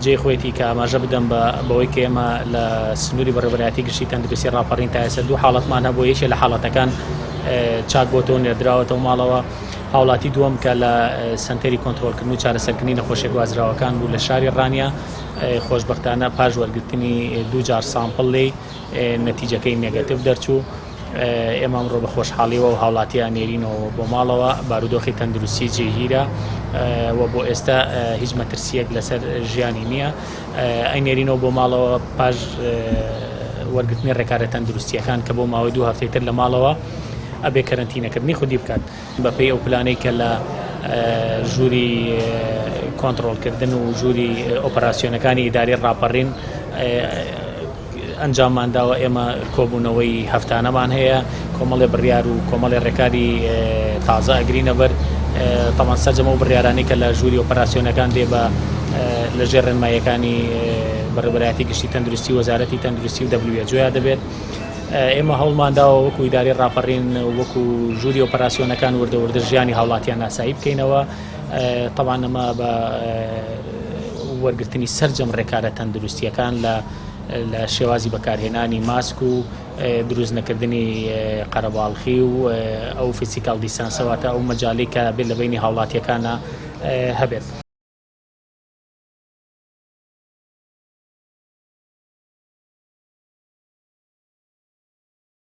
جێ خۆیەتی کە ئاماژە بدەم بەوەی کە ئێمە لە سنووری بەڕێوەبەرایەتی گشتی تەندروستی ڕاپەڕین تا ئێستا دوو حاڵەتمان هەبوو. یەکێک لە حاڵەتەکان چاک بۆتەوە نێردراوەتەوە ماڵەوە. هاوڵاتی دووەم کە لە سنتەری کۆنتڕۆڵکردن و چارەسەرکردنی نەخۆشیە گوازراوەکان بوو لە شاری ڕانیا. خۆشبەختانە پاش وەرگرتنی دوو جار سامپڵ لێ نەتیجەکەی نێگەتیڤ دەرچوو. ئێمە ئەمڕۆ بە خۆشحاڵیەوە و هاوڵاتیان نێرینەوە بۆ ماڵەوە. بارودۆخی تەندروستی جێگیرە و بۆ ئێستا هیچ مەترسیەک لەسەر ژیانی نییە. ئەینێرینەوە بۆ ماڵەوە پاش وەرگرتنی ڕێکارە تەندروستیەکان کە بۆ ماوەی دوو هەفتەی تر لە ماڵەوە ئەبێ کەرەنتینەکردنی خودی بکات بەپێی ئەو پلانەی کە لە ژووری کۆنتڕۆڵکردن و ژووری ئۆپەراسیۆنەکانی ئیداری ڕاپەڕین ئەنجاممانداوە. ئێمە کۆبوونەوەی هەفتانەمان هەیە، کۆمەڵێ بڕیار و کۆمەڵێ ڕێکاری تازە ئەگرینە بەر. تەمان سەرجەمە و بڕیارانەی کە لە ژووری ئۆپەراسیۆنەکان دێ بە لەژێر ڕێنماییەکانی بەڕێوەبەرایەتی گشتی تەندروستی وەزارەتی تەندروستی و WHO دەبێت. ئێمە هەوڵمانداوە وەکو ئیداری ڕاپەڕین وەکو ژووری ئۆپەراسیۆنەکان وردە ژیانی هاوڵاتیان ناسایی بکەینەوە. تەمان ئەمە بە وەرگرتنی سەرجەم ڕێکارە تەندروستیەکان لە شێوازی بەکارهێنانی ماسک و دروست نەکردنی قەرەباڵخی و ئەو فیزیکال دیسانسەواتە ئەو مەجاالەی کە بێت لە بینی هاوڵاتیەکانە هەبێت.